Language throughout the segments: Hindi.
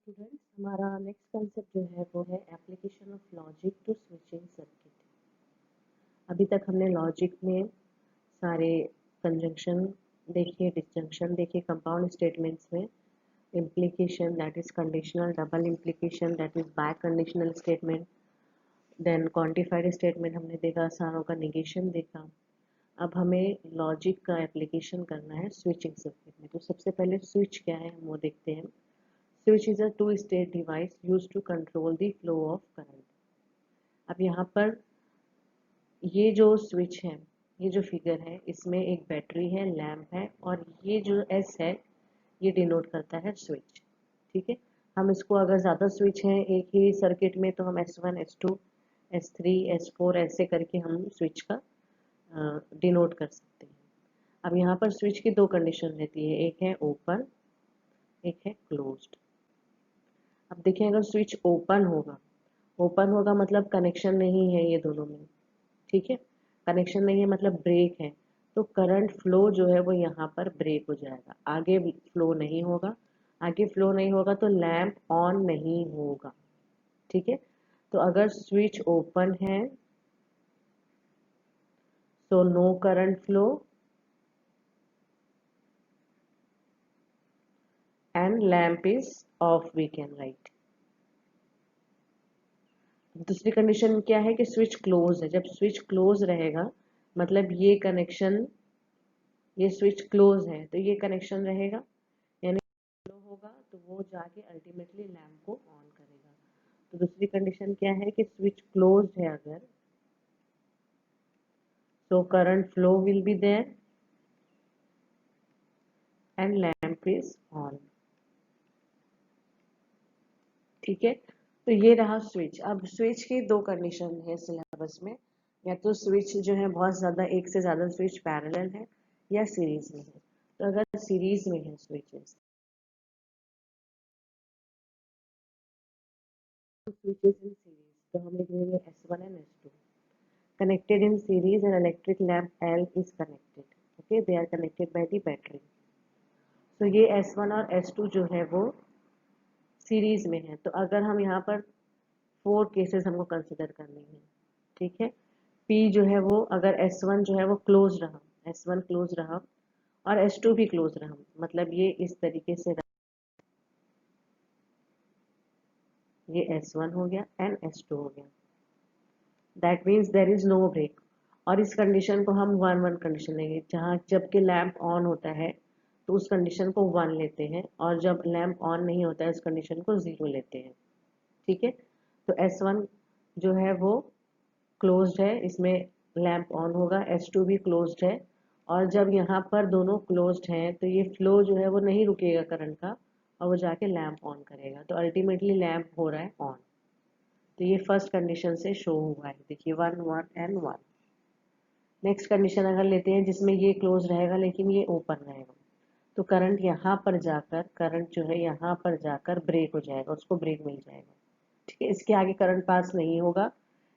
स्टूडेंट्स, हमारा नेक्स्ट कंसेप्ट जो है वो है application of logic to switching circuit. अभी तक हमने लॉजिक में सारे कंजंक्शन देखे, डिसजंक्शन देखे, कंपाउंड स्टेटमेंट्स में implication that is conditional, double implication that is back conditional statement, then quantified statement हमने देखा, सारों का निगेशन देखा। अब हमें लॉजिक का एप्लीकेशन करना है स्विचिंग सर्किट में। तो सबसे पहले स्विच क्या है हम वो देखते हैं। Switch is a two state device use to control the flow of current. अब यहाँ पर ये जो स्विच है, ये जो फिगर है, इसमें एक बैटरी है, लैम्प है, और ये जो एस है ये डिनोट करता है स्विच। ठीक है, हम इसको अगर ज़्यादा स्विच हैं एक ही सर्किट में तो हम S1, S2, S3, S4 ऐसे करके हम स्विच का डिनोट कर सकते हैं। अब यहाँ पर स्विच की दो कंडीशन रहती है, एक है ओपन, एक है क्लोज्ड। अब देखें, अगर स्विच ओपन होगा मतलब कनेक्शन नहीं है ये दोनों में। ठीक है, कनेक्शन नहीं है मतलब ब्रेक है, तो करंट फ्लो जो है वो यहाँ पर ब्रेक हो जाएगा, आगे फ्लो नहीं होगा। आगे फ्लो नहीं होगा तो लैंप ऑन नहीं होगा। ठीक है, तो अगर स्विच ओपन है तो no current flow and lamp is off, we can write. दूसरी कंडीशन क्या है कि स्विच क्लोज है। जब स्विच क्लोज रहेगा मतलब ये कनेक्शन, ये स्विच क्लोज है तो ये कनेक्शन रहेगा, यानी फ्लो होगा तो वो जाके अल्टीमेटली लैंप को ऑन करेगा। तो दूसरी कंडीशन क्या है कि स्विच क्लोज है अगर, तो current flow will be there and lamp is on. ठीक है, तो ये रहा स्विच। अब स्विच की दो कंडीशन है सिलेबस में, या तो स्विच जो है बहुत ज़्यादा, एक से ज़्यादा स्विच पैरेलल है या सीरीज में है। तो अगर सीरीज में है स्विचेस, switches in series, तो हम लिखेंगे S1 and S2 connected in series and electric lamp L is connected. Okay, they are connected by the battery. तो ये S1 और S2 जो है वो सीरीज में है। तो अगर हम यहाँ पर 4 केसेस हमको कंसिडर करनी है। ठीक है, P जो है वो अगर S1 जो है वो क्लोज रहा, S1 क्लोज रहा और S2 भी क्लोज रहा, मतलब ये इस तरीके से रहा, ये S1 हो गया एंड S2 हो गया, that means there is no break. और इस कंडीशन को हम 1-1 कंडीशन लेंगे, जहाँ जबकि लैंप ऑन होता है तो उस कंडीशन को 1 लेते हैं, और जब लैंप ऑन नहीं होता है उस कंडीशन को 0 लेते हैं। ठीक है, तो S1 जो है वो क्लोज्ड है, इसमें लैंप ऑन होगा, S2 भी क्लोज्ड है, और जब यहाँ पर दोनों क्लोज्ड हैं तो ये फ्लो जो है वो नहीं रुकेगा करंट का, और वो जाके लैंप ऑन करेगा, तो अल्टीमेटली लैंप हो रहा है ऑन। तो ये फर्स्ट कंडीशन से शो हुआ है, देखिए 1 1 एंड 1। नेक्स्ट कंडीशन अगर लेते हैं जिसमें ये क्लोज रहेगा लेकिन ये ओपन रहेगा, तो करंट यहाँ पर जाकर, करंट जो है यहाँ पर जाकर ब्रेक हो जाएगा, उसको ब्रेक मिल जाएगा। ठीक है, इसके आगे करंट पास नहीं होगा,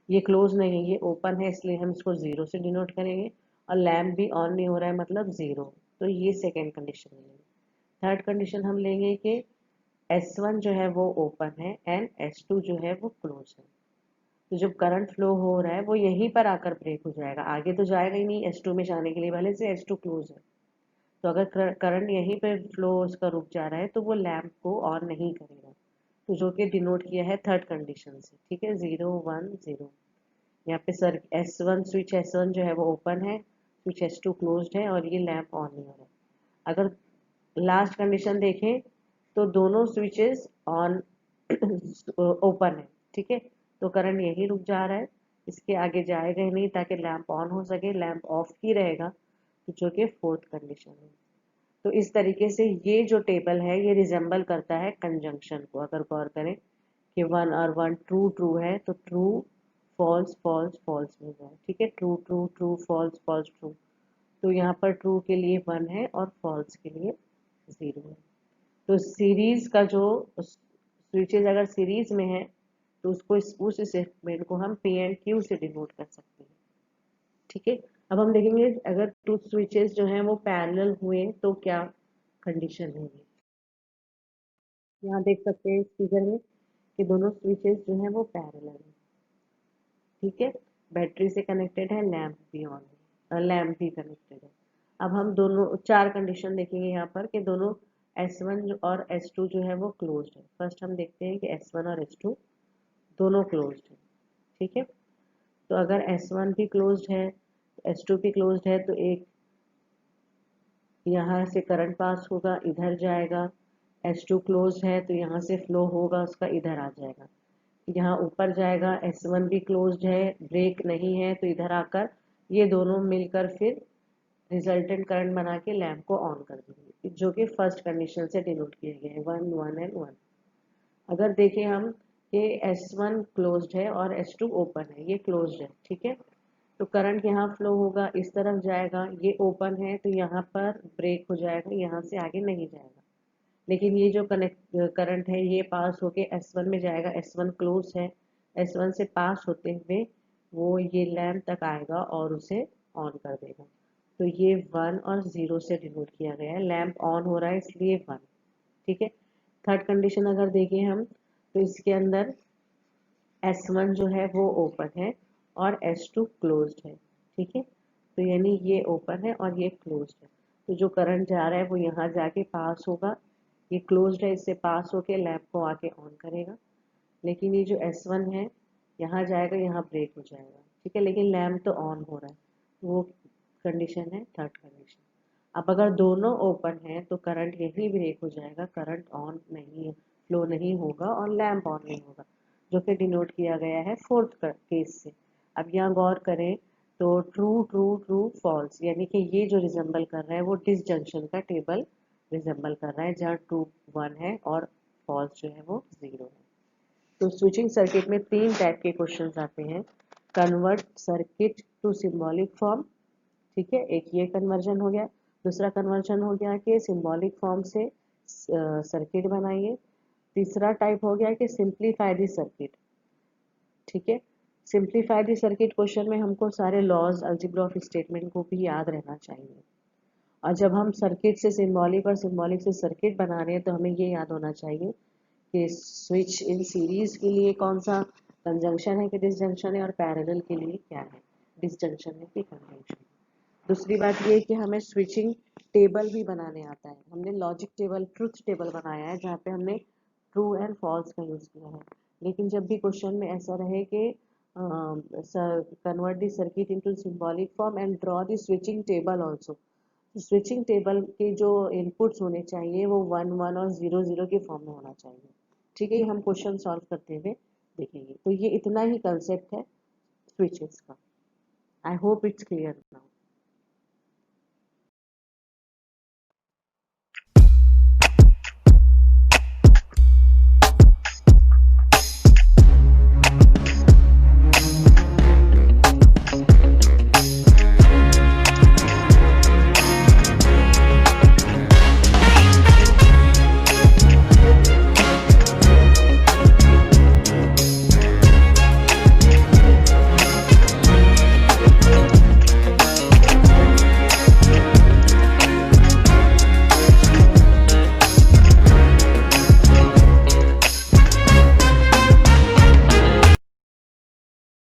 ये क्लोज नहीं है, ये ओपन है, इसलिए हम इसको 0 से डिनोट करेंगे, और लैम्प भी ऑन नहीं हो रहा है मतलब 0। तो ये सेकेंड कंडीशन लेंगे। थर्ड कंडीशन हम लेंगे कि S1 जो है वो ओपन है एंड S2 जो है वो क्लोज है। तो जब करंट फ्लो हो रहा है वो यहीं पर आकर ब्रेक हो जाएगा, आगे तो जाएगा ही नहीं S2 में जाने के लिए, भले से S2 क्लोज है। तो अगर करंट यहीं पर फ्लो उसका रुक जा रहा है तो वो लैंप को ऑन नहीं करेगा, तो जो कि डिनोट किया है थर्ड कंडीशन से। ठीक है, 0 1 0। यहाँ पे सर S1, स्विच S1 जो है वो ओपन है, स्विच S2 क्लोज्ड है, और ये लैंप ऑन नहीं हो रहा है। अगर लास्ट कंडीशन देखें तो दोनों स्विचेस ऑन ओपन है। ठीक है, तो करंट यही रुक जा रहा है, इसके आगे जाएगा ही नहीं ताकि लैंप ऑन हो सके, लैंप ऑफ ही रहेगा, तो जो कि फोर्थ कंडीशन है। तो इस तरीके से ये जो टेबल है ये रिजेंबल करता है कंजंक्शन को। अगर गौर करें कि 1 और 1 ट्रू ट्रू है तो ट्रू फॉल्स फॉल्स फॉल्स मिल जाए। ठीक है, true true true false false true, तो यहाँ पर ट्रू के लिए 1 है और फॉल्स के लिए 0 है। तो सीरीज का जो स्विचेज अगर सीरीज में है तो उसको उस स्टेटमेंट को हम P एंड Q से डिनोट कर सकते हैं। ठीक है, अब हम देखेंगे अगर टू स्विचेस जो हैं वो पैरेलल हुए तो क्या कंडीशन होगी। यहाँ देख सकते हैं इस फिगर में कि दोनों स्विचेस जो है वो पैरेलल है। ठीक है, बैटरी से कनेक्टेड है, लैंप भी ऑन है, लैंप भी कनेक्टेड है। अब हम दोनों चार कंडीशन देखेंगे यहाँ पर कि दोनों S1 और S2 जो है वो क्लोज्ड है। फर्स्ट हम देखते हैं कि S1 और S2 दोनों क्लोज्ड है। ठीक है, तो अगर S1 भी क्लोज्ड है, S2 भी क्लोज्ड है, तो एक यहाँ से करंट पास होगा, इधर जाएगा। S2 क्लोज है तो यहाँ से फ्लो होगा, उसका इधर आ जाएगा। यहाँ ऊपर जाएगा, S1 भी क्लोज्ड है, ब्रेक नहीं है, तो इधर आकर ये दोनों मिलकर फिर रिजल्टेंट करंट बना के लैंप को ऑन कर देंगे, जो कि फर्स्ट कंडीशन से डिनोट किए गए हैं 1 1 एंड 1। अगर देखें हम कि S1 क्लोज्ड है और S2 ओपन है, ये क्लोज्ड है। ठीक है, तो करंट यहाँ फ्लो होगा, इस तरफ जाएगा, ये ओपन है तो यहाँ पर ब्रेक हो जाएगा, यहाँ से आगे नहीं जाएगा। लेकिन ये जो कनेक्ट करंट है ये पास होके S1 में जाएगा, S1 क्लोज है, S1 से पास होते हुए वो ये लैंप तक आएगा और उसे ऑन कर देगा। तो ये 1 और 0 से डिनोट किया गया है, लैंप ऑन हो रहा है इसलिए 1। ठीक है, थर्ड कंडीशन अगर देखें हम तो इसके अंदर S1 जो है वो ओपन है और S2 क्लोज्ड है। ठीक है, तो यानी ये ओपन है और ये क्लोज्ड है, तो जो करंट जा रहा है वो यहाँ जाके पास होगा, ये क्लोज्ड है, इससे पास होके लैंप को आके ऑन करेगा। लेकिन ये जो S1 है यहाँ जाएगा, यहाँ ब्रेक हो जाएगा। ठीक है, लेकिन लैंप तो ऑन हो रहा है, तो वो कंडीशन है थर्ड कंडीशन। अब अगर दोनों ओपन है तो करंट यही ब्रेक हो जाएगा, करंट ऑन नहीं फ्लो नहीं होगा और लैंप ऑन नहीं होगा, जो कि डिनोट किया गया है फोर्थ केस से। अब यहाँ गौर करें तो ट्रू ट्रू ट्रू फॉल्स, यानी कि ये जो रिजेंबल कर रहा है वो डिसजंक्शन का टेबल रिजेंबल कर रहा है, जहाँ ट्रू 1 है और फॉल्स जो है वो 0 है। तो स्विचिंग सर्किट में तीन टाइप के क्वेश्चंस आते हैं। Convert circuit to symbolic form, ठीक है, एक ये कन्वर्जन हो गया। दूसरा कन्वर्जन हो गया कि सिंबॉलिक फॉर्म से सर्किट बनाइए। तीसरा टाइप हो गया कि सिंप्लीफाई द सर्किट। ठीक है, सिंप्लीफाई द सर्किट क्वेश्चन में हमको सारे लॉज अलजेब्रा ऑफ स्टेटमेंट को भी याद रहना चाहिए। और जब हम सर्किट से सिंबॉलिक और सिंबॉलिक से सर्किट बना रहे हैं तो हमें ये याद होना चाहिए कि स्विच इन सीरीज के लिए कौन सा कंजंक्शन है कि डिसजंक्शन है, और पैरेलल के लिए क्या है, डिसजंक्शन है कि कंजंक्शन। दूसरी बात ये कि हमें स्विचिंग टेबल भी बनाने आता है। हमने लॉजिक टेबल, ट्रुथ टेबल बनाया है जहाँ पे हमने ट्रू एंड फॉल्स का यूज़ किया है। लेकिन जब भी क्वेश्चन में ऐसा रहे कि convert the circuit into symbolic form and draw the switching table also, switching table के जो इनपुट्स होने चाहिए वो 1 1 और 0 0 के फॉर्म में होना चाहिए। ठीक है, ये हम क्वेश्चन सॉल्व करते हुए देखेंगे। तो ये इतना ही कंसेप्ट है स्विचेस का। I hope it's clear now.